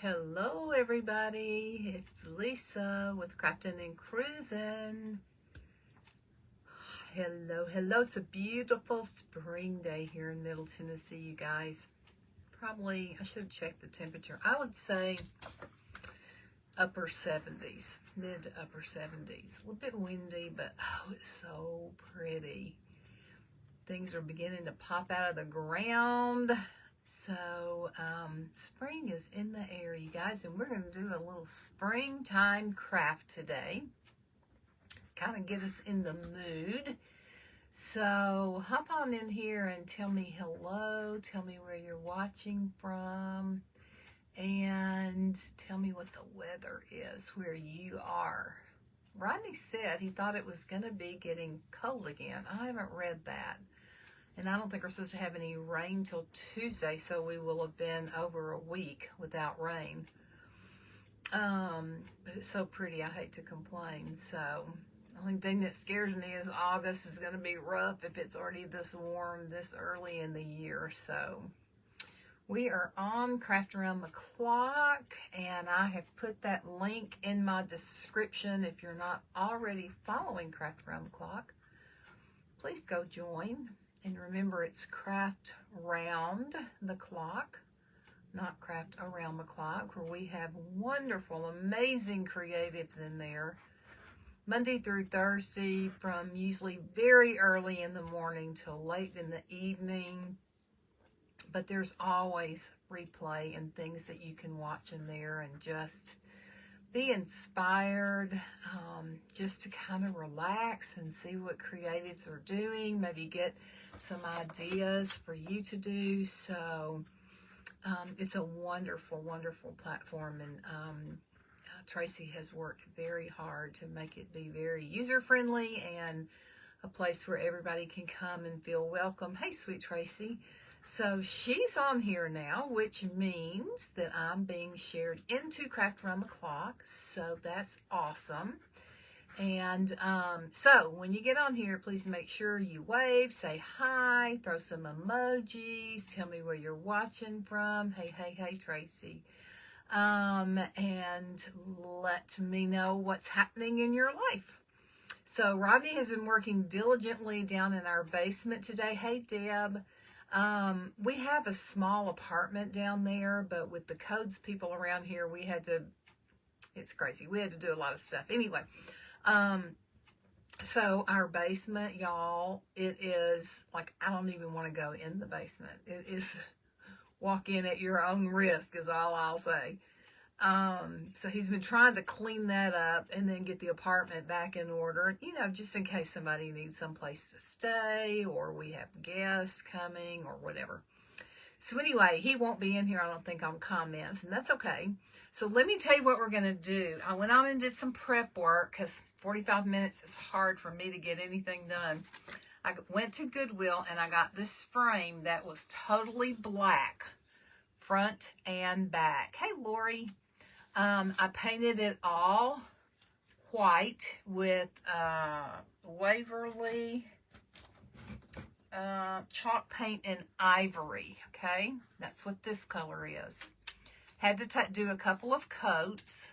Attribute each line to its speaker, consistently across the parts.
Speaker 1: Hello everybody, it's Lisa with Crafting and Cruising. Hello, it's a beautiful spring day here in Middle Tennessee, you guys. Probably, I should have checked the temperature. I would say upper 70s, mid to upper 70s. A little bit windy, but oh, it's so pretty. Things are beginning to pop out of the ground. So spring is in the air, you guys, and we're going to do a little springtime craft today. Kind of get us in the mood. So hop on in here and tell me hello. Tell me where you're watching from. And tell me what the weather is where you are. Rodney said he thought it was going to be getting cold again. I haven't read that. And I don't think we're supposed to have any rain till Tuesday, so we will have been over a week without rain. But it's so pretty, I hate to complain. So the only thing that scares me is August is going to be rough if it's already this warm this early in the year. So we are on Craft Around the Clock, and I have put that link in my description. If you're not already following Craft Around the Clock, please go join. And remember, it's Craft Round the Clock, not Craft Around the Clock, where we have wonderful, amazing creatives in there, Monday through Thursday, from usually very early in the morning till late in the evening. But there's always replay and things that you can watch in there and just be inspired, just to kind of relax and see what creatives are doing, maybe get some ideas for you to do. So it's a wonderful, wonderful platform, and Tracy has worked very hard to make it be very user-friendly and a place where everybody can come and feel welcome. Hey, sweet Tracy. So she's on here now, which means that I'm being shared into Craft Around the Clock. So that's awesome. And so when you get on here, please make sure you wave, say hi, throw some emojis, tell me where you're watching from. Hey, Tracy. And let me know what's happening in your life. So Rodney has been working diligently down in our basement today. Hey, Deb. We have a small apartment down there, but with the codes people around here, it's crazy. We had to do a lot of stuff. Anyway, so our basement, y'all, it is like, I don't even want to go in the basement. It is walk in at your own risk is all I'll say. So he's been trying to clean that up and then get the apartment back in order, just in case somebody needs someplace to stay or we have guests coming or whatever. So anyway, he won't be in here, I don't think, on comments, and that's okay. So let me tell you what we're going to do. I went on and did some prep work because 45 minutes is hard for me to get anything done. I went to Goodwill and I got this frame that was totally black, front and back. Hey, Lori. I painted it all white with Waverly chalk paint and ivory, okay? That's what this color is. Had to do a couple of coats.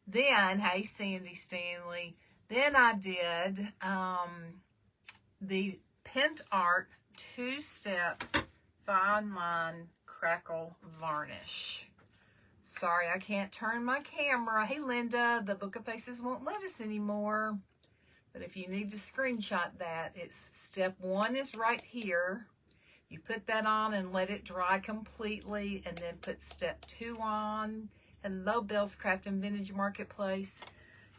Speaker 1: Then, hey, Sandy Stanley, then I did the Pent Art 2-step fine line crackle varnish. Sorry, I can't turn my camera. Hey, Linda, the Book of Faces won't let us anymore. But if you need to screenshot that, it's step 1 is right here. You put that on and let it dry completely, and then put step 2 on. Hello, Bell's Craft and Vintage Marketplace.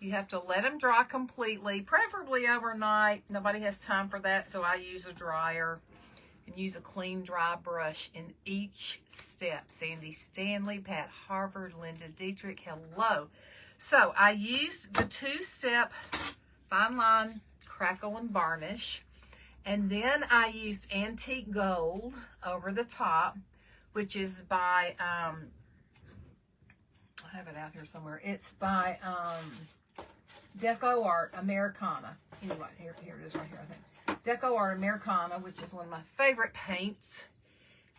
Speaker 1: You have to let them dry completely, preferably overnight. Nobody has time for that, so I use a dryer. And use a clean, dry brush in each step. Sandy Stanley, Pat Harvard, Linda Dietrich, hello. So I used the 2-step fine line crackle and varnish. And then I used antique gold over the top, which is by, I have it out here somewhere. It's by Deco Art Americana. Anyway, here it is right here, I think. Deco Art Americana, which is one of my favorite paints.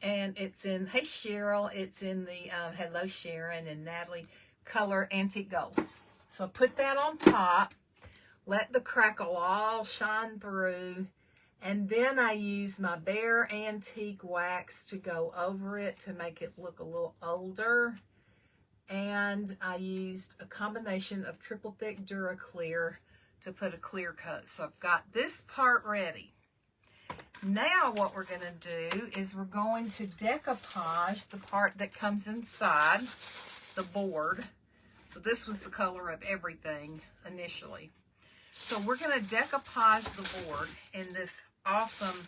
Speaker 1: And it's in, hey Cheryl, it's in the Hello Sharon and Natalie color Antique Gold. So I put that on top, let the crackle all shine through, and then I use my Bare Antique wax to go over it to make it look a little older. And I used a combination of triple thick Duraclear to put a clear coat. So I've got this part ready. Now what we're going to do is we're going to decoupage the part that comes inside the board. So this was the color of everything initially. So we're going to decoupage the board in this awesome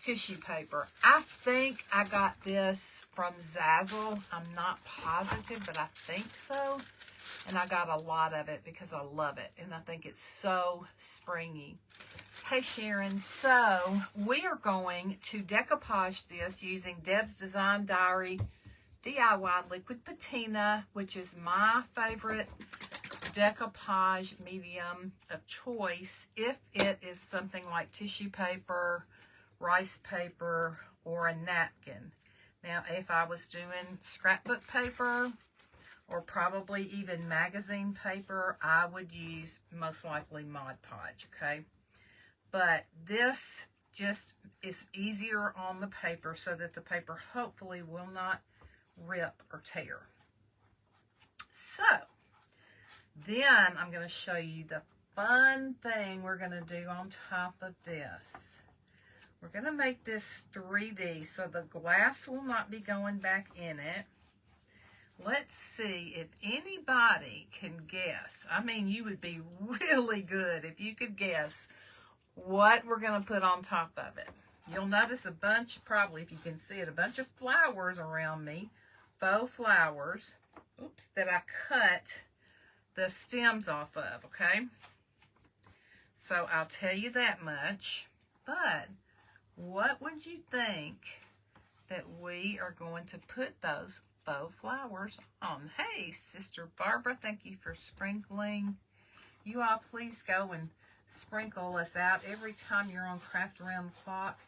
Speaker 1: tissue paper. I think I got this from Zazzle. I'm not positive, but I think so. And I got a lot of it because I love it. And I think it's so springy. Hey Sharon, so we are going to decoupage this using Deb's Design Diary DIY Liquid Patina, which is my favorite decoupage medium of choice if it is something like tissue paper, rice paper, or a napkin. Now, if I was doing scrapbook paper or probably even magazine paper, I would use most likely Mod Podge, okay? But this just is easier on the paper so that the paper hopefully will not rip or tear. So, then I'm going to show you the fun thing we're going to do on top of this. We're going to make this 3D so the glass will not be going back in it. Let's see if anybody can guess. I mean, you would be really good if you could guess what we're going to put on top of it. You'll notice a bunch, probably if you can see it, a bunch of flowers around me, faux flowers, oops, that I cut the stems off of, okay? So I'll tell you that much, but what would you think that we are going to put those faux flowers on? Hey, Sister Barbara, thank you for sprinkling. You all please go and sprinkle us out every time you're on Craft Around the Clock.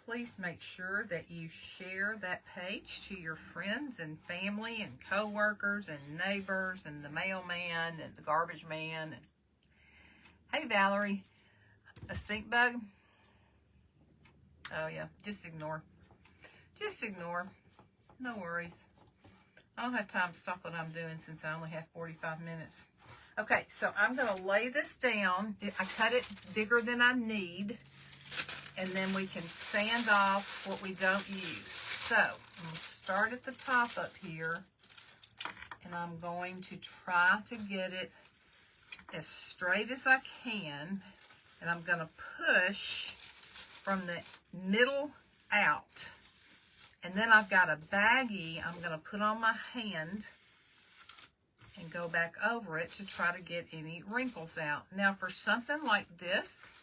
Speaker 1: Please make sure that you share that page to your friends and family and co-workers and neighbors and the mailman and the garbage man. And hey, Valerie, a stink bug? Oh, yeah, just ignore. Just ignore. No worries. I don't have time to stop what I'm doing since I only have 45 minutes. Okay, so I'm going to lay this down. I cut it bigger than I need, and then we can sand off what we don't use. So I'm going to start at the top up here, and I'm going to try to get it as straight as I can, and I'm going to push from the middle out. And then I've got a baggie I'm going to put on my hand and go back over it to try to get any wrinkles out. Now, for something like this,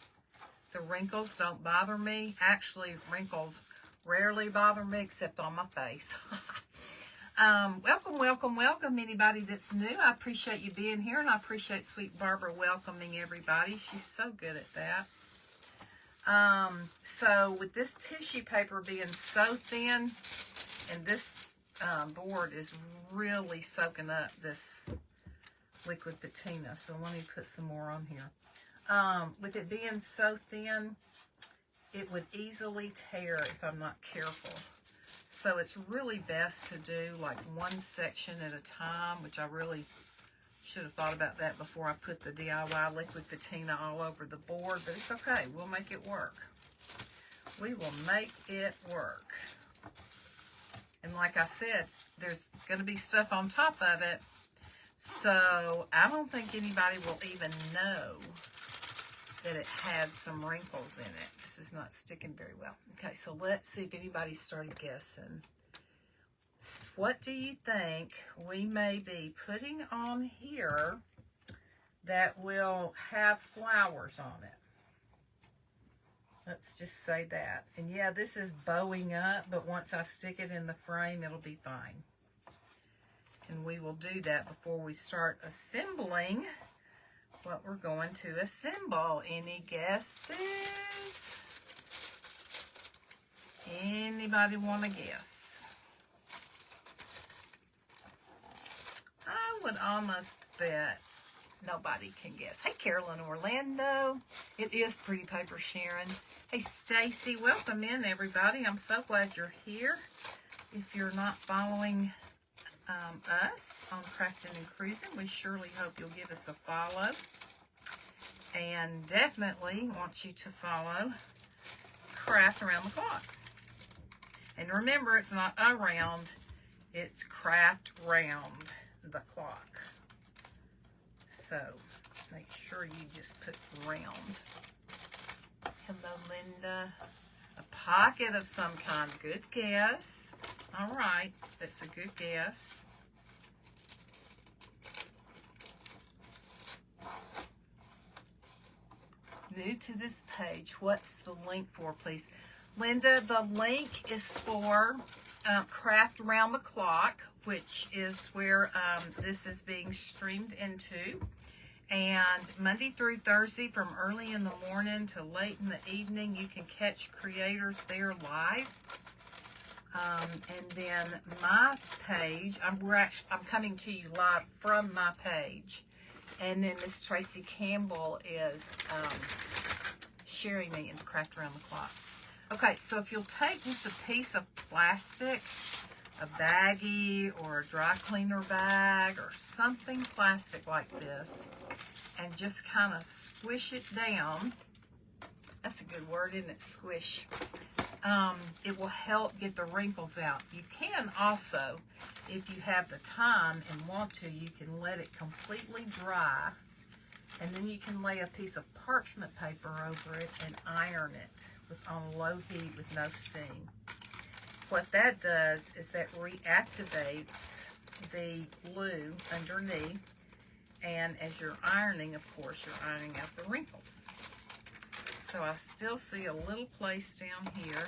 Speaker 1: the wrinkles don't bother me. Actually, wrinkles rarely bother me except on my face. Welcome, welcome, welcome, anybody that's new. I appreciate you being here, and I appreciate Sweet Barbara welcoming everybody. She's so good at that. So with this tissue paper being so thin, and this board is really soaking up this liquid patina, so let me put some more on here. With it being so thin, it would easily tear if I'm not careful. So it's really best to do like one section at a time, which I really should have thought about that before I put the DIY liquid patina all over the board, but it's okay. We'll make it work. We will make it work. And like I said, there's going to be stuff on top of it, so I don't think anybody will even know that it had some wrinkles in it. This is not sticking very well. Okay, so let's see if anybody started guessing. What do you think we may be putting on here that will have flowers on it? Let's just say that. And yeah, this is bowing up, but once I stick it in the frame, it'll be fine. And we will do that before we start assembling what we're going to assemble. Any guesses? Anybody want to guess? would almost bet nobody can guess. Hey, Carolyn Orlando. It is Pretty Paper Sharon. Hey, Stacy. Welcome in, everybody. I'm so glad you're here. If you're not following us on Crafting and Cruising, we surely hope you'll give us a follow. And definitely want you to follow Craft Around the Clock. And remember, it's not around, it's craft round the clock. So make sure you just put round. Hello, Linda. A pocket of some kind. Good guess. All right, that's a good guess. New to this page, what's the link for, please? Linda, the link is for Craft Around the Clock, which is where this is being streamed into. And Monday through Thursday from early in the morning to late in the evening, you can catch creators there live. And then my page, I'm coming to you live from my page. And then Miss Tracy Campbell is sharing me into Craft Around the Clock. Okay, so if you'll take just a piece of plastic, a baggie or a dry cleaner bag or something plastic like this, and just kind of squish it down. That's a good word, isn't it? Squish. It will help get the wrinkles out. You can also, if you have the time and want to, you can let it completely dry, and then you can lay a piece of parchment paper over it and iron it on low heat with no steam. What that does is that reactivates the glue underneath, and as you're ironing, of course, you're ironing out the wrinkles. So I still see a little place down here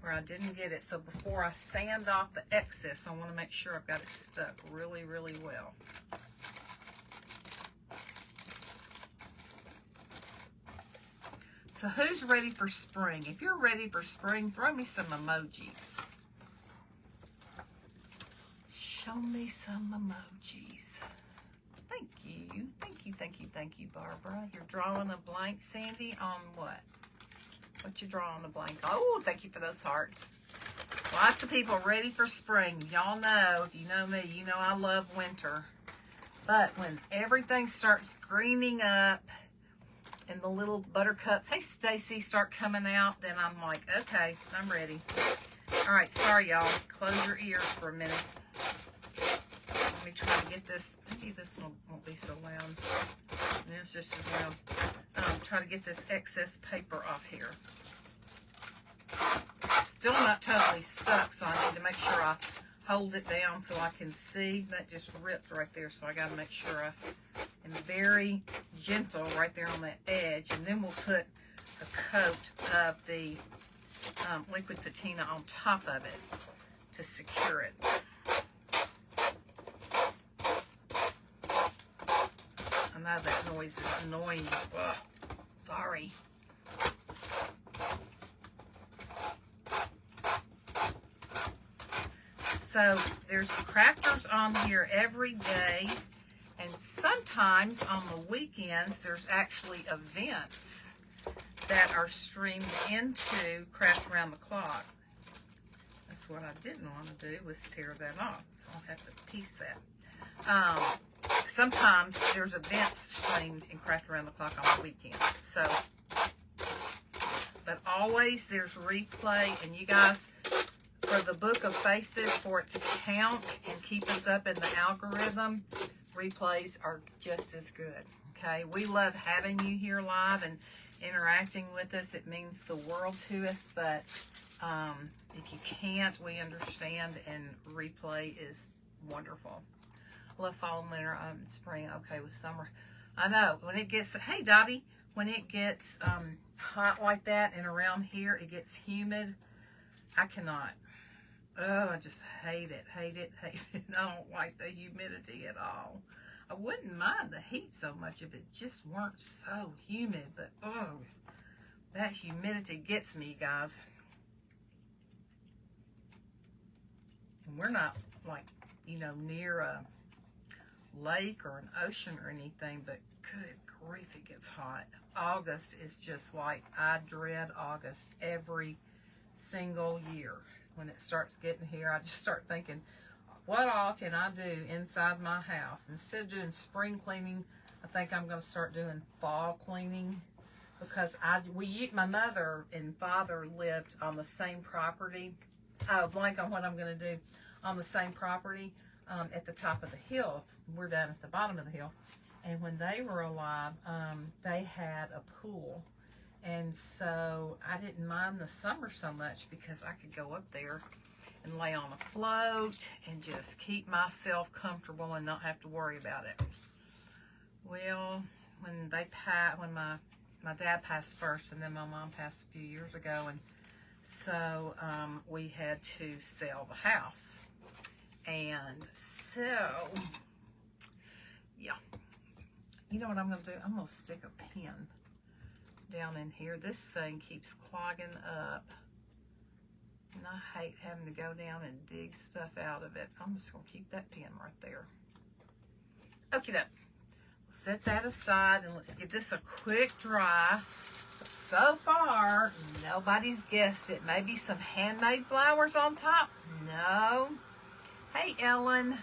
Speaker 1: where I didn't get it. So before I sand off the excess, I want to make sure I've got it stuck really, really well. So who's ready for spring? If you're ready for spring, throw me some emojis. Show me some emojis. Thank you. Thank you, thank you, thank you, Barbara. You're drawing a blank, Sandy, on what? What you drawing a blank? Oh, thank you for those hearts. Lots of people ready for spring. Y'all know, if you know me, you know I love winter. But when everything starts greening up and the little buttercups, hey Stacy, start coming out, then I'm like, okay, I'm ready. All right, sorry y'all. Close your ears for a minute. Let me try to get this. Maybe this one won't be so loud. Yeah, it's just as loud. Try to get this excess paper off here. Still not totally stuck, so I need to make sure I hold it down so I can see. That just ripped right there, so I got to make sure I am very gentle right there on that edge. And then we'll put a coat of the liquid patina on top of it to secure it. I know that noise is annoying. Ugh, sorry. So there's crafters on here every day, and sometimes on the weekends there's actually events that are streamed into Craft Around the Clock. That's what I didn't want to do, was tear that off, so I'll have to piece that. Sometimes there's events streamed in Craft Around the Clock on the weekends. So, but always there's replay, and you guys, for the Book of Faces, for it to count and keep us up in the algorithm, replays are just as good. Okay, we love having you here live and interacting with us. It means the world to us, but if you can't, we understand, and replay is wonderful. Love fall and winter, spring, okay with summer. I know, when it gets, hey Dottie, when it gets hot like that and around here, it gets humid, I cannot. Oh, I just hate it, hate it, hate it. I don't like the humidity at all. I wouldn't mind the heat so much if it just weren't so humid, but oh, that humidity gets me, guys. And we're not like, you know, near a lake or an ocean or anything, but good grief, it gets hot. August is just like, I dread August every single year. When it starts getting here, I just start thinking, what all can I do inside my house? Instead of doing spring cleaning, I think I'm going to start doing fall cleaning, because my mother and father lived on the same property. Blank on what I'm going to do on the same property at the top of the hill. We're down at the bottom of the hill. And when they were alive, they had a pool. And so I didn't mind the summer so much because I could go up there and lay on a float and just keep myself comfortable and not have to worry about it. Well, when my dad passed first, and then my mom passed a few years ago, and so we had to sell the house. And so, yeah. You know what I'm going to do? I'm going to stick a pin down in here. This thing keeps clogging up, and I hate having to go down and dig stuff out of it. I'm just going to keep that pin right there. Okay, doke. Set that aside, and let's give this a quick dry. So far, nobody's guessed it. Maybe some handmade flowers on top? No. Hey, Ellen.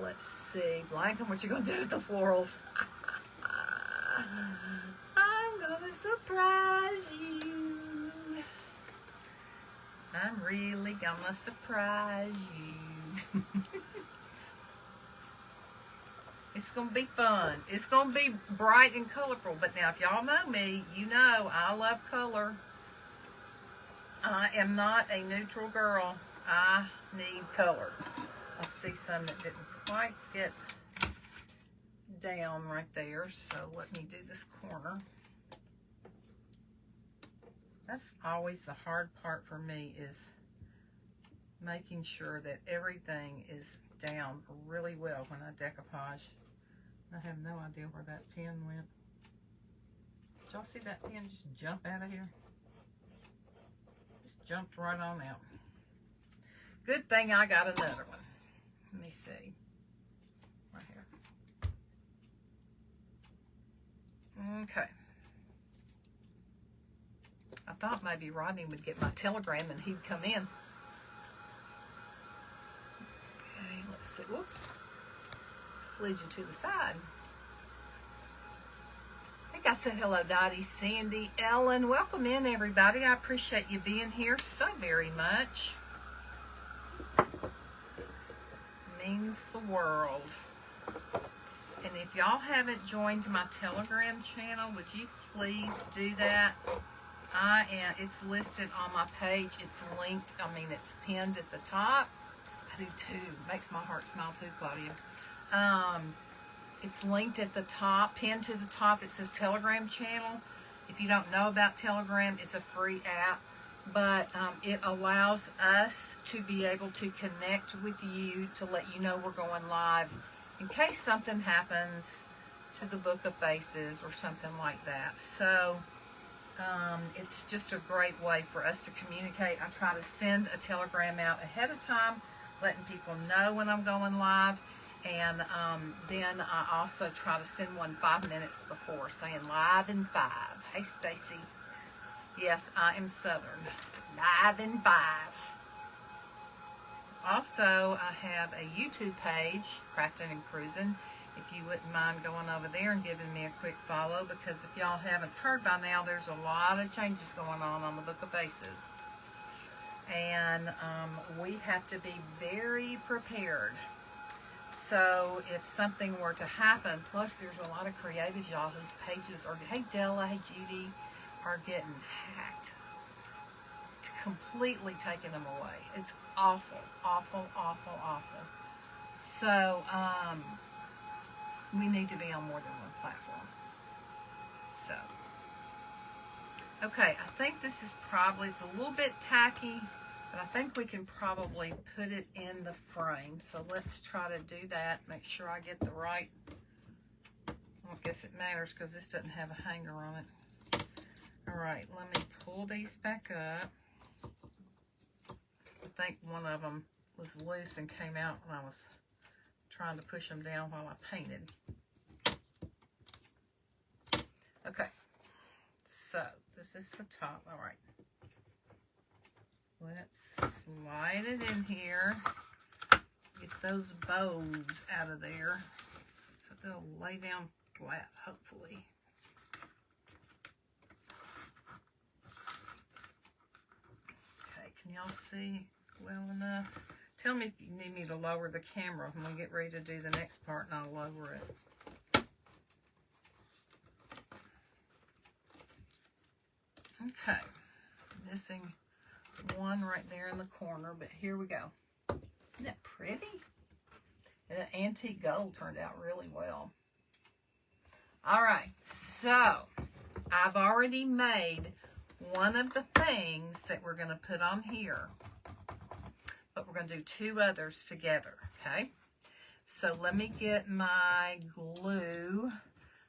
Speaker 1: Let's see. Blank on what you're going to do with the florals. I'm going to surprise you. I'm really going to surprise you. It's going to be fun. It's going to be bright and colorful. But now, if y'all know me, you know I love color. I am not a neutral girl. I need color. I see some that didn't quite get down right there. So let me do this corner. That's always the hard part for me, is making sure that everything is down really well when I decoupage. I have no idea where that pin went. Did y'all see that pin just jump out of here? Just jumped right on out. Good thing I got another one. Let me see. Right here. Okay. I thought maybe Rodney would get my telegram and he'd come in. Okay, let's see. Whoops. Slid you to the side. I think I said hello, Dottie, Sandy, Ellen. Welcome in, everybody. I appreciate you being here so very much. Means the world. And if y'all haven't joined my Telegram channel, would you please do that? It's listed on my page. It's linked, it's pinned at the top. I do too. Makes my heart smile too, Claudia. It's linked at the top, pinned to the top. It says Telegram channel. If you don't know about Telegram, it's a free app, but it allows us to be able to connect with you, to let you know we're going live in case something happens to the Book of Faces or something like that. So it's just a great way for us to communicate. I try to send a telegram out ahead of time, letting people know when I'm going live. And then I also try to send one 5 minutes before, saying live in 5. Hey, Stacy. Yes, I am Southern. Live in 5. Also, I have a YouTube page, Crafting and Cruising. If you wouldn't mind going over there and giving me a quick follow, because if y'all haven't heard by now, there's a lot of changes going on the Book of Faces. And we have to be very prepared. So if something were to happen, plus there's a lot of creatives, y'all, whose pages are, hey Della, hey Judy, are getting hacked. Completely taking them away. It's awful, awful, awful, awful. So we need to be on more than one platform. So, okay, I think this is probably, it's a little bit tacky, but I think we can probably put it in the frame. So let's try to do that. Make sure I get the right, I guess it matters because this doesn't have a hanger on it. All right, let me pull these back up. I think one of them was loose and came out when I was trying to push them down while I painted. Okay, so this is the top. All right. Let's slide it in here. Get those bows out of there so they'll lay down flat, hopefully. Okay, can y'all see well enough? Tell me if you need me to lower the camera when we get ready to do the next part, and I'll lower it. Okay, missing one right there in the corner, but here we go. Isn't that pretty? The antique gold turned out really well. All right, so I've already made one of the things that we're going to put on here, but we're going to do two others together, okay? So let me get my glue.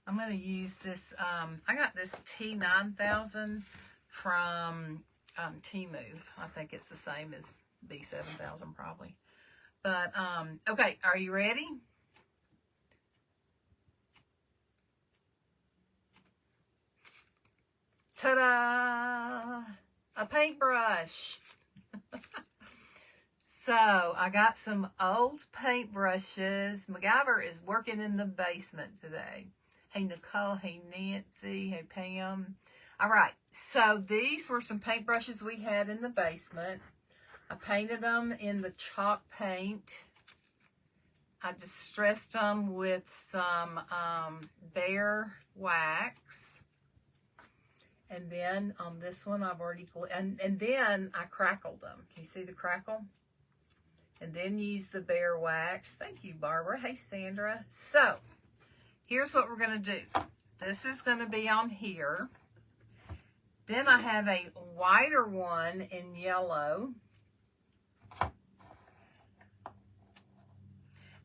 Speaker 1: I'm going to use this, I got this T9000 from Temu. I think it's the same as B7000 probably. But, okay, are you ready? Ta-da! A paintbrush. So, I got some old paintbrushes. MacGyver is working in the basement today. Hey, Nicole. Hey, Nancy. Hey, Pam. All right, so these were some paintbrushes we had in the basement. I painted them in the chalk paint. I distressed them with some bare wax. And then on this one, I've already glued, and then I crackled them. Can you see the crackle? And then used the bare wax. Thank you, Barbara. Hey, Sandra. So, here's what we're going to do. This is going to be on here. Then I have a whiter one in yellow.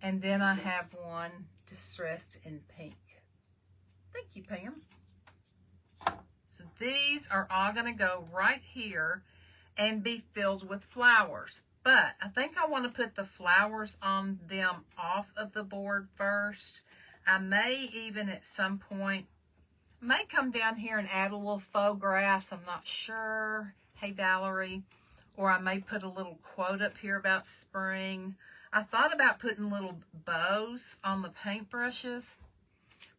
Speaker 1: And then I have one distressed in pink. Thank you, Pam. So these are all going to go right here and be filled with flowers. But I think I want to put the flowers on them off of the board first. I may even at some point, may come down here and add a little faux grass. I'm not sure. Hey, Valerie. Or I may put a little quote up here about spring. I thought about putting little bows on the paintbrushes,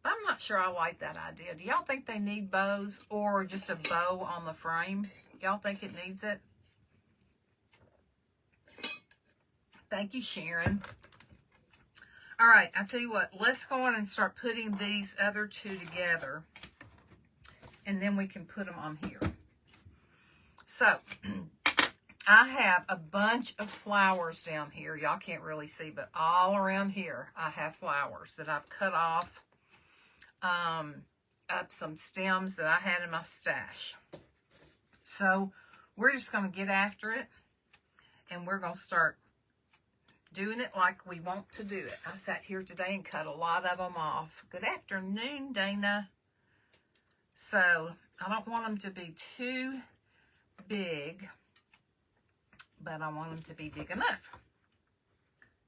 Speaker 1: but I'm not sure I like that idea. Do y'all think they need bows or just a bow on the frame? Y'all think it needs it? Thank you, Sharon. All right, I'll tell you what. Let's go on and start putting these other two together, and then we can put them on here. So, I have a bunch of flowers down here. Y'all can't really see, but all around here, I have flowers that I've cut off up some stems that I had in my stash. So, we're just going to get after it, and we're going to start doing it like we want to do it. I sat here today and cut a lot of them off. Good afternoon, Dana. So, I don't want them to be too big, but I want them to be big enough.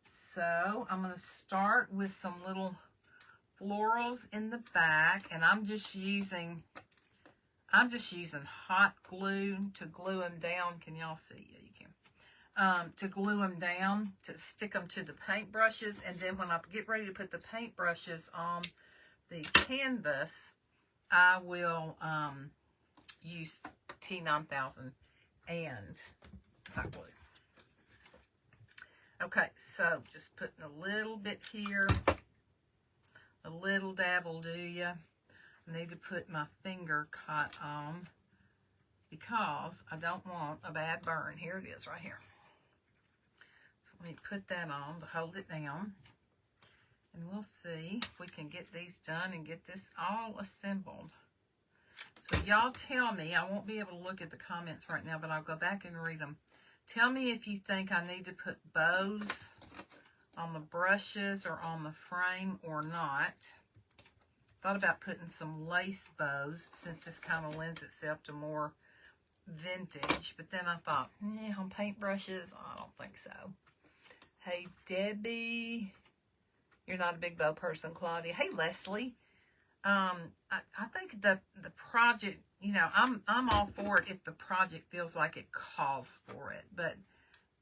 Speaker 1: So, I'm going to start with some little florals in the back, and I'm just using hot glue to glue them down. Can y'all see? Yeah, you can. To glue them down, to stick them to the paintbrushes, and then when I get ready to put the paintbrushes on the canvas, I will use T9000 and hot glue. Okay, so just putting a little bit here, a little dab will do ya. I need to put my finger cut on because I don't want a bad burn. Here it is right here. So let me put that on to hold it down. And we'll see if we can get these done and get this all assembled. So y'all tell me, I won't be able to look at the comments right now, but I'll go back and read them. Tell me if you think I need to put bows on the brushes or on the frame or not. Thought about putting some lace bows since this kind of lends itself to more vintage. But then I thought, on paintbrushes, I don't think so. Hey, Debbie. You're not a big bow person, Claudia. Hey, Leslie. I think the project, you know, I'm all for it if the project feels like it calls for it. But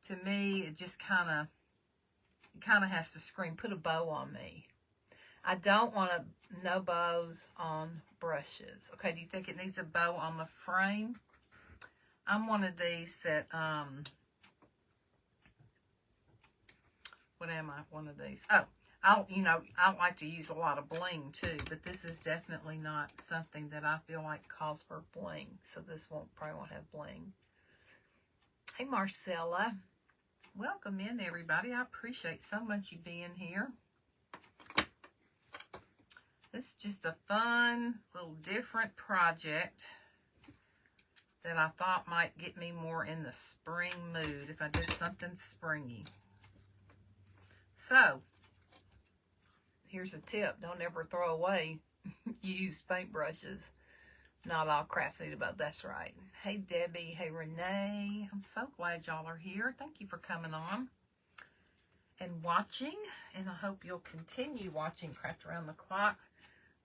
Speaker 1: to me, it just kind of has to scream, put a bow on me. I don't want no bows on brushes. Okay, do you think it needs a bow on the frame? I'm one of these that, what am I? One of these. Oh, I like to use a lot of bling too, but this is definitely not something that I feel like calls for bling. So this probably won't have bling. Hey, Marcella. Welcome in, everybody. I appreciate so much you being here. This is just a fun, little different project that I thought might get me more in the spring mood if I did something springy. So, here's a tip. Don't ever throw away used paintbrushes. Not all crafts need a bow. That's right. Hey, Debbie. Hey, Renee. I'm so glad y'all are here. Thank you for coming on and watching. And I hope you'll continue watching Craft Around the Clock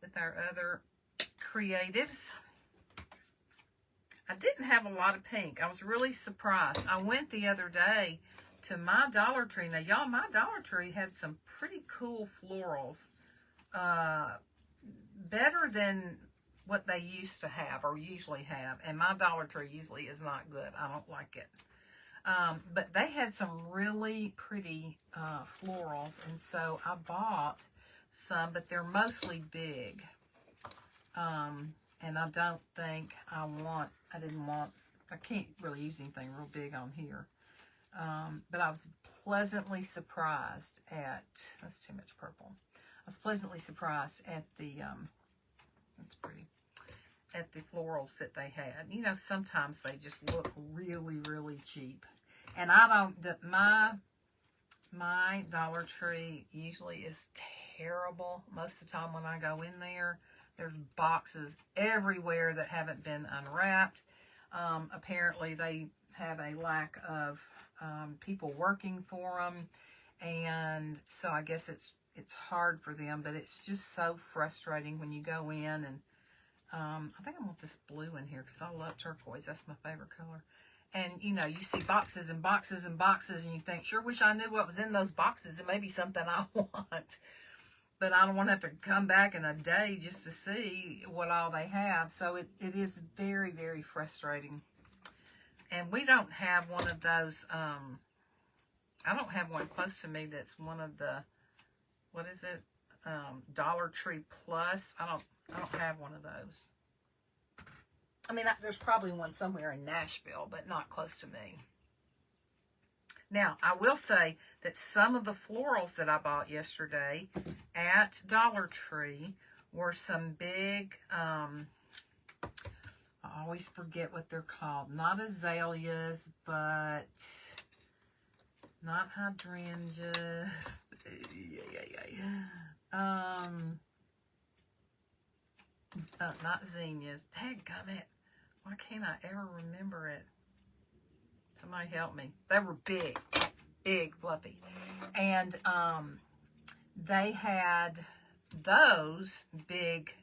Speaker 1: with our other creatives. I didn't have a lot of pink. I was really surprised. I went the other day to my Dollar Tree. Now, y'all, my Dollar Tree had some pretty cool florals. Better than what they used to have or usually have. And my Dollar Tree usually is not good. I don't like it. But they had some really pretty florals. And so I bought some, but they're mostly big. And I don't think I can't really use anything real big on here. But I was pleasantly surprised at, that's too much purple. I was pleasantly surprised at the, that's pretty, at the florals that they had. You know, sometimes they just look really, really cheap. And I don't, my Dollar Tree usually is terrible. Most of the time when I go in there, there's boxes everywhere that haven't been unwrapped. Apparently they have a lack of people working for them, and so I guess it's hard for them, but it's just so frustrating when you go in and I think I want this blue in here because I love turquoise. That's my favorite color. And you know, you see boxes and boxes and boxes, and you think, sure wish I knew what was in those boxes. It may be something I want, but I don't want to have to come back in a day just to see what all they have. So it is very, very frustrating. And we don't have one of those, I don't have one close to me that's one of the, what is it? Dollar Tree Plus. I don't have one of those. I mean, there's probably one somewhere in Nashville, but not close to me. Now, I will say that some of the florals that I bought yesterday at Dollar Tree were some big, I always forget what they're called. Not azaleas, but not hydrangeas. Not zinnias. Dadgummit. Why can't I ever remember it? Somebody help me. They were big, big, fluffy. And they had those big,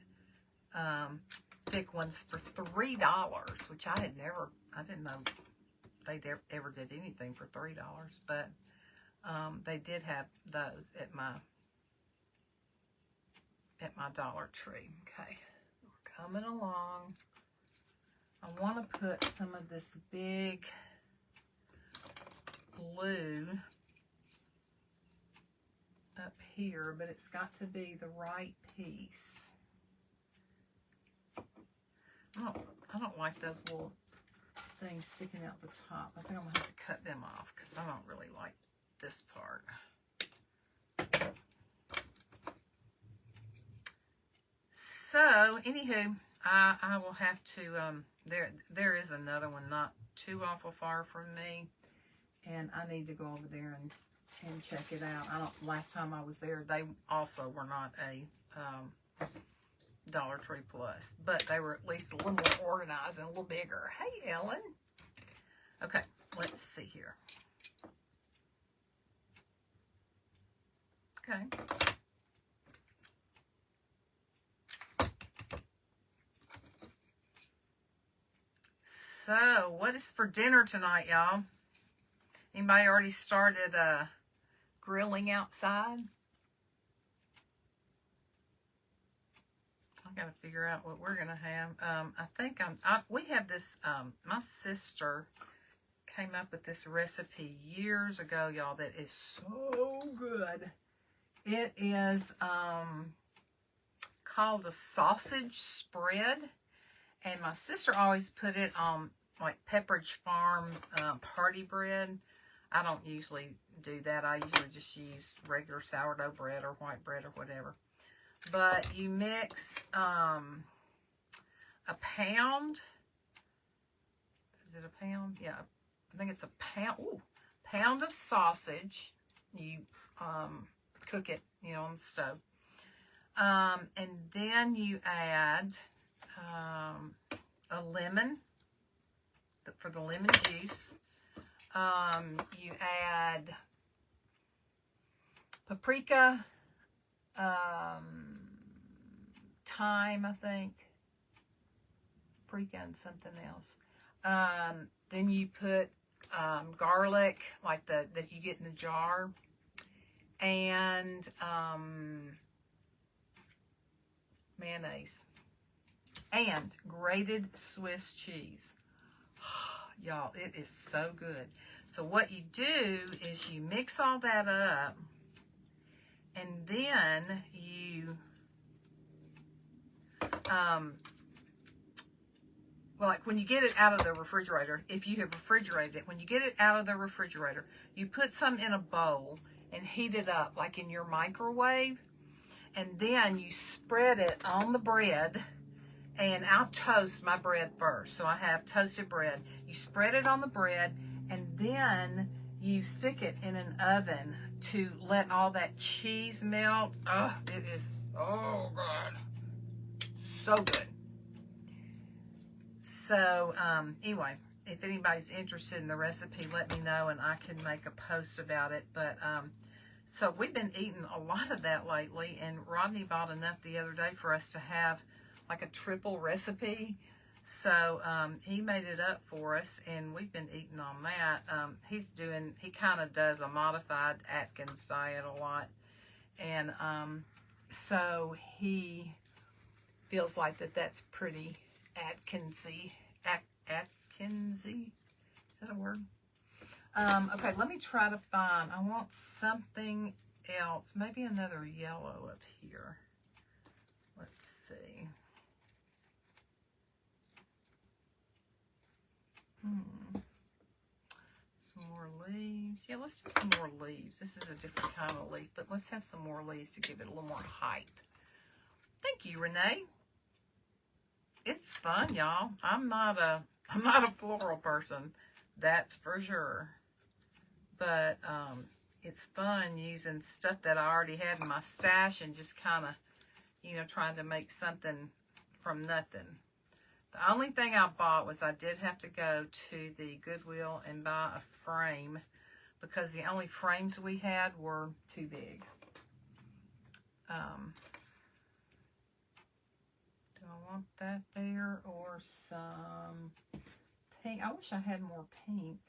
Speaker 1: thick ones for $3, which I didn't know they ever did anything for $3, but they did have those at my Dollar Tree. Okay, we're coming along. I want to put some of this big blue up here, but it's got to be the right piece. I don't like those little things sticking out the top. I think I'm going to have to cut them off because I don't really like this part. So, anywho, I will have to, there is another one not too awful far from me, and I need to go over there and check it out. Last time I was there, they also were not a Dollar Tree Plus, but they were at least a little more organized and a little bigger. Hey, Ellen. Okay, let's see here. Okay. So, what is for dinner tonight, y'all? Anybody already started grilling outside? I gotta figure out what we're gonna have. I think we have this. My sister came up with this recipe years ago, y'all. That is so good. It is called a sausage spread, and my sister always put it on like Pepperidge Farm party bread. I don't usually do that. I usually just use regular sourdough bread or white bread or whatever. But you mix a pound. Is it a pound? Yeah, I think it's a pound. Ooh, pound of sausage. You cook it, you know, on the stove. And then you add a lemon for the lemon juice. You add paprika, thyme, I think, paprika and something else. Then you put garlic, like that you get in the jar, and mayonnaise, and grated Swiss cheese. Y'all, it is so good. So what you do is you mix all that up, and then you well, like when you get it out of the refrigerator, if you have refrigerated it, when you get it out of the refrigerator, you put some in a bowl and heat it up like in your microwave, and then you spread it on the bread. And I'll toast my bread first. So I have toasted bread. You spread it on the bread, and then you stick it in an oven to let all that cheese melt. Oh, it is, oh God, so good. So anyway, if anybody's interested in the recipe, let me know and I can make a post about it. But so we've been eating a lot of that lately, and Rodney bought enough the other day for us to have like a triple recipe. So he made it up for us, and we've been eating on that. He kind of does a modified Atkins diet a lot, and so he feels like that's pretty Atkinsy. Atkinsy? Is that a word? Okay, let me try to find, I want something else, maybe another yellow up here. Let's see. Some more leaves. Yeah, let's do some more leaves. This is a different kind of leaf, but let's have some more leaves to give it a little more height. Thank you, Renee. It's fun, y'all. I'm not a floral person, that's for sure. But it's fun using stuff that I already had in my stash and just kind of, you know, trying to make something from nothing. The only thing I bought was I did have to go to the Goodwill and buy a frame because the only frames we had were too big. Do I want that there or some pink? I wish I had more pink.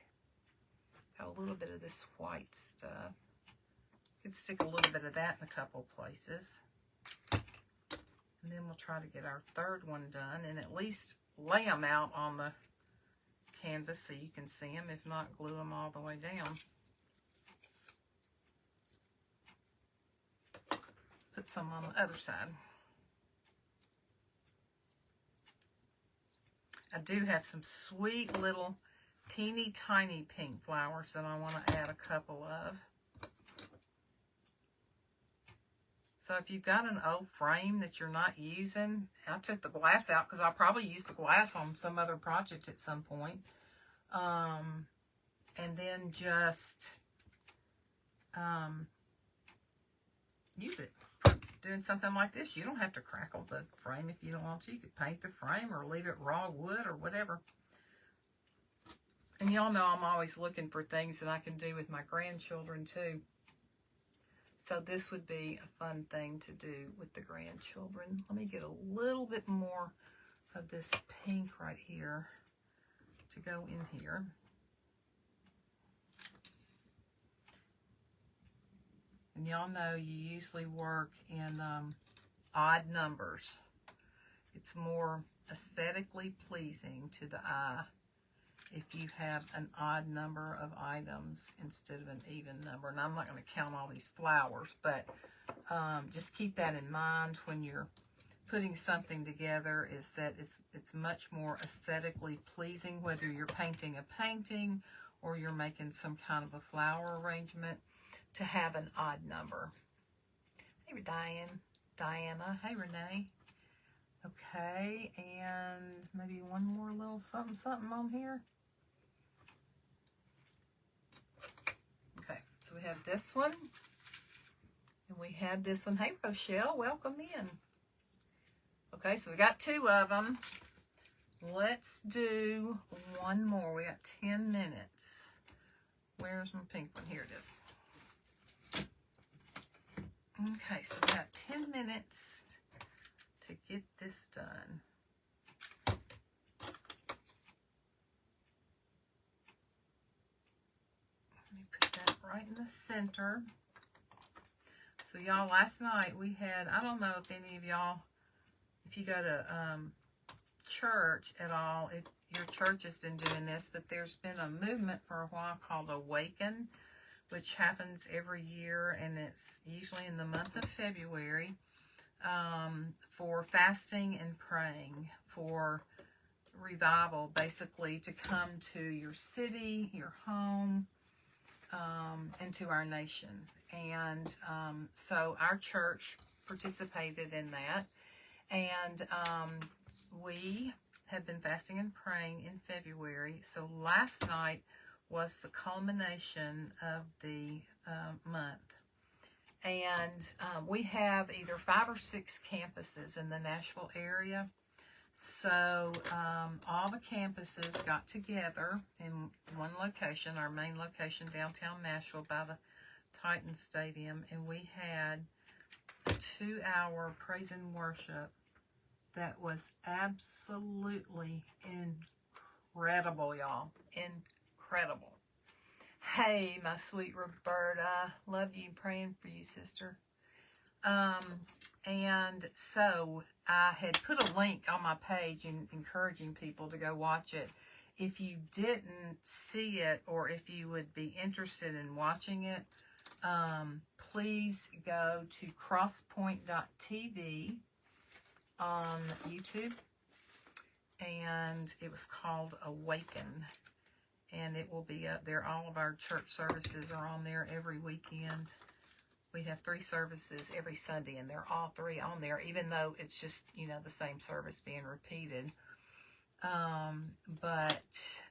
Speaker 1: Got a little bit of this white stuff. Could stick a little bit of that in a couple places. And then we'll try to get our third one done and at least lay them out on the canvas so you can see them. If not, glue them all the way down. Put some on the other side. I do have some sweet little teeny tiny pink flowers that I want to add a couple of. So if you've got an old frame that you're not using, I took the glass out because I'll probably use the glass on some other project at some point. And then just use it for doing something like this. You don't have to crackle the frame if you don't want to. You could paint the frame or leave it raw wood or whatever. And y'all know I'm always looking for things that I can do with my grandchildren too. So this would be a fun thing to do with the grandchildren. Let me get a little bit more of this pink right here. to go in here. And y'all know you usually work in odd numbers. It's more aesthetically pleasing to the eye if you have an odd number of items instead of an even number. And I'm not going to count all these flowers, but just keep that in mind when you're putting something together, is that it's much more aesthetically pleasing, whether you're painting a painting or you're making some kind of a flower arrangement, to have an odd number. Hey, Diana. Hey, Renee. Okay, and maybe one more little something on here. Okay, so we have this one, and we have this one. Hey, Rochelle, welcome in. Okay, so we got 2 of them. Let's do one more. We got 10 minutes. Where's my pink one? Here it is. Okay, so we got 10 minutes to get this done. Let me put that right in the center. So y'all, last night we had, I don't know if any of y'all, if you go to church at all, if your church has been doing this, but there's been a movement for a while called Awaken, which happens every year, and it's usually in the month of February, for fasting and praying, for revival, basically, to come to your city, your home, and to our nation. And so our church participated in that, and we have been fasting and praying in February. So last night was the culmination of the month. And we have either 5 or 6 campuses in the Nashville area. So all the campuses got together in one location, our main location, downtown Nashville by the Titan Stadium. And we had a 2-hour praise and worship that was absolutely incredible, y'all. Incredible. Hey, my sweet Roberta. Love you. Praying for you, sister. And so I had put a link on my page and encouraging people to go watch it. If you didn't see it, or if you would be interested in watching it, please go to crosspoint.tv on YouTube, and it was called Awaken, and it will be up there. All of our church services are on there every weekend. We have 3 services every Sunday, and they're all 3 on there, even though it's just, you know, the same service being repeated. But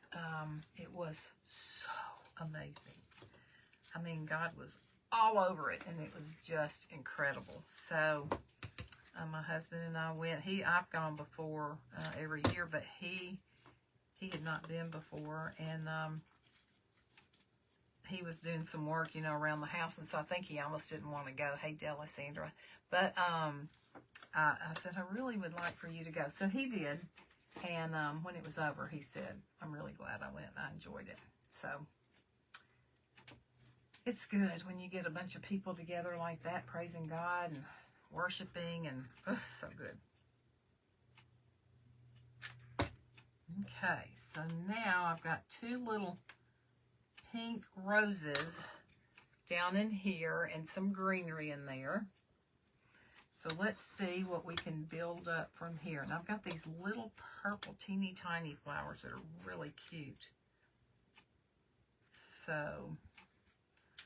Speaker 1: it was so amazing. I mean, God was all over it, and it was just incredible. So my husband and I went. I've gone before every year, but he had not been before, and he was doing some work, you know, around the house, and so I think he almost didn't want to go. Hey, Delisandra. But I said, I really would like for you to go. So he did, and when it was over, he said, I'm really glad I went. I enjoyed it. So it's good when you get a bunch of people together like that, praising God and worshiping, and so good. Okay, so now I've got 2 little pink roses down in here and some greenery in there. So let's see what we can build up from here. And I've got these little purple teeny tiny flowers that are really cute. So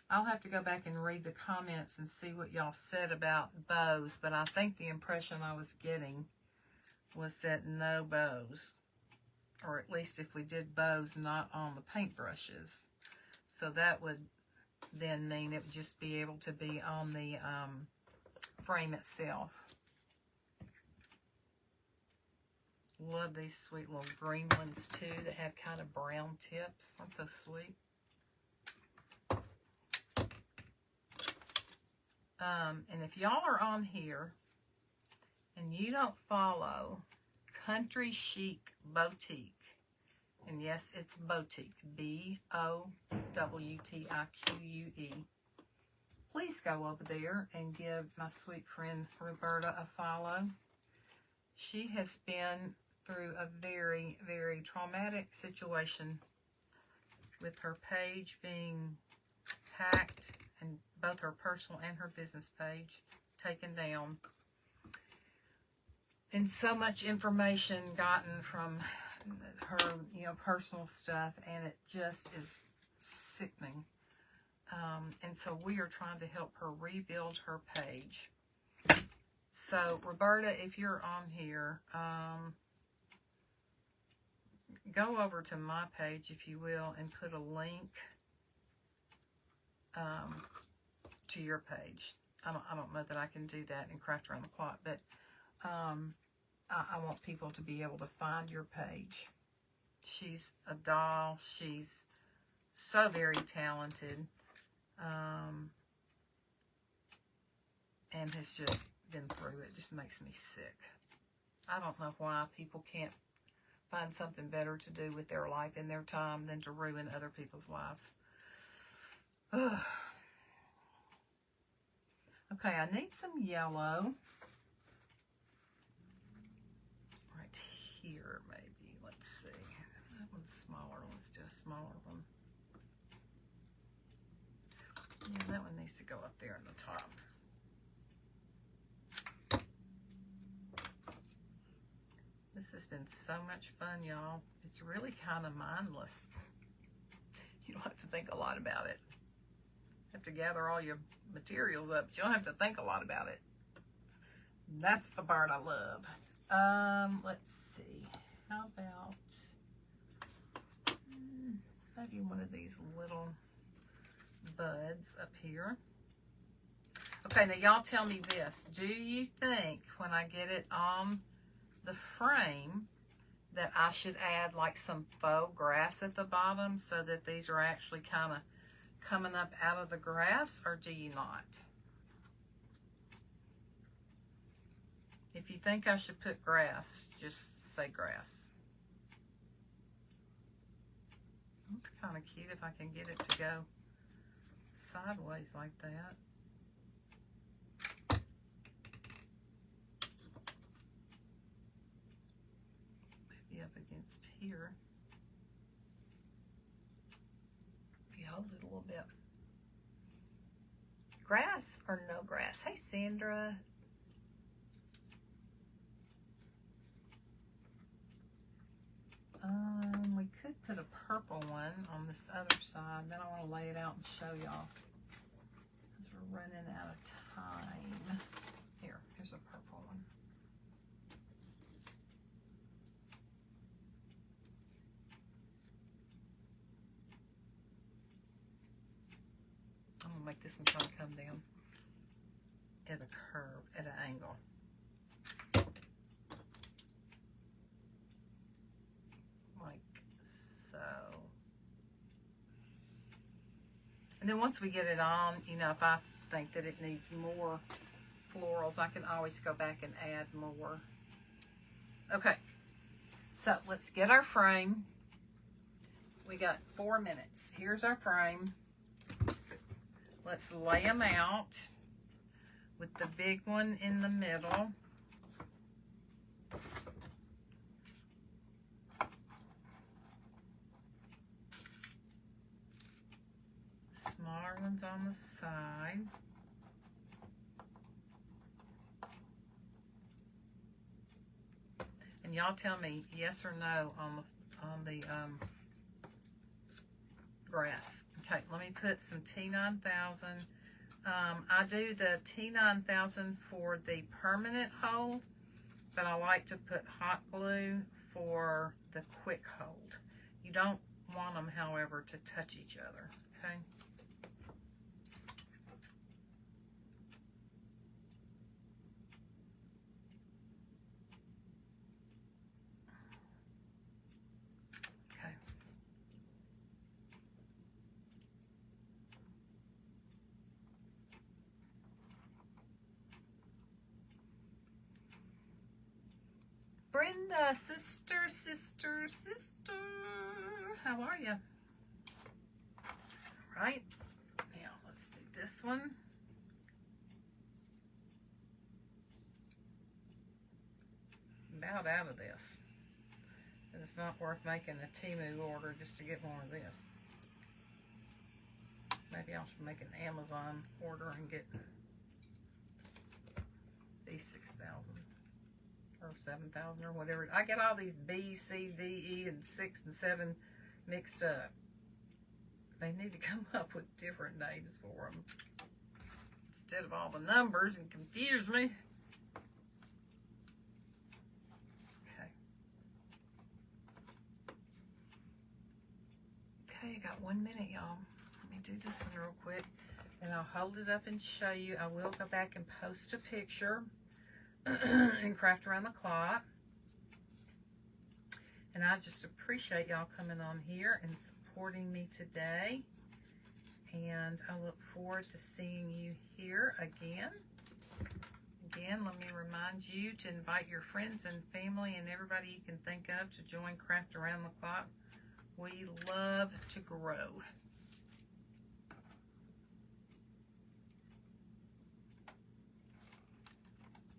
Speaker 1: I'll have to go back and read the comments and see what y'all said about bows, but I think the impression I was getting was that no bows, or at least if we did bows, not on the paintbrushes. So that would then mean it would just be able to be on the frame itself. Love these sweet little green ones too that have kind of brown tips. Aren't those sweet? And if y'all are on here and you don't follow Country Chic Boutique And yes, it's Boutique, Bowttique. Please go over there and give my sweet friend Roberta a follow. She has been through a very, very traumatic situation with her page being hacked and both her personal and her business page taken down. And so much information gotten from her, personal stuff, and it just is sickening. And so we are trying to help her rebuild her page. So, Roberta, if you're on here, go over to my page, if you will, and put a link to your page. I don't know that I can do that in Craft Around the Clock, but I want people to be able to find your page. She's a doll. She's so very talented, and has just been through it. Just makes me sick. I don't know why people can't find something better to do with their life and their time than to ruin other people's lives. Ugh. Okay, I need some yellow. Right here, maybe. Let's see. That one's smaller. Let's do a smaller one. Yeah, that one needs to go up there in the top. This has been so much fun, y'all. It's really kind of mindless. You don't have to think a lot about it. You have to gather all your materials up, but you don't have to think a lot about it. That's the part I love. Let's see. How about maybe one of these little buds up here. Okay, now y'all tell me this. Do you think when I get it on the frame that I should add like some faux grass at the bottom so that these are actually kind of coming up out of the grass, or do you not? If you think I should put grass, just say grass. It's kind of cute if I can get it to go sideways like that. Maybe up against here. Maybe hold it a little bit. Grass or no grass? Hey, Sandra. We could put a purple one on this other side. Then I want to lay it out and show y'all because we're running out of time. Here's a purple one. I'm gonna make this one kind of come down at a curve, at an angle. And then once we get it on, if I think that it needs more florals, I can always go back and add more. Okay, so let's get our frame. We got 4 minutes. Here's our frame. Let's lay them out with the big one in the middle. Smaller ones on the side. And y'all tell me yes or no on the grass. Okay, let me put some T9000. I do the T9000 for the permanent hold, but I like to put hot glue for the quick hold. You don't want them, however, to touch each other, okay? Brenda, sister. how are you? Right, now let's do this one. About out of this. And it's not worth making a Temu order just to get more of this. Maybe I should make an Amazon order and get these 6,000 or 7,000 or whatever. I get all these B, C, D, E, and 6 and 7 mixed up. They need to come up with different names for them instead of all the numbers and confuse me. Okay, got 1 minute, y'all. Let me do this one real quick. And I'll hold it up and show you. I will go back and post a picture and craft around the clock. And I just appreciate y'all coming on here and supporting me today. And I look forward to seeing you here again. Again, let me remind you to invite your friends and family and everybody you can think of to join Craft Around the Clock. We love to grow.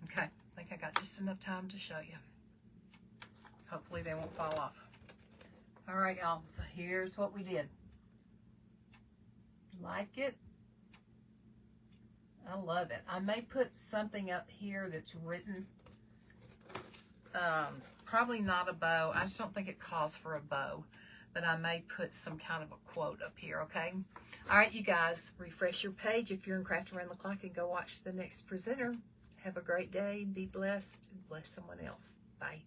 Speaker 1: Okay, I think I got just enough time to show you. Hopefully they won't fall off. All right, y'all, so here's what we did. Like it? I love it. I may put something up here that's written. Probably not a bow. I just don't think it calls for a bow. But I may put some kind of a quote up here, okay? All right, you guys, refresh your page if you're in Craft Around the Clock and go watch the next presenter. Have a great day. Be blessed and bless someone else. Bye.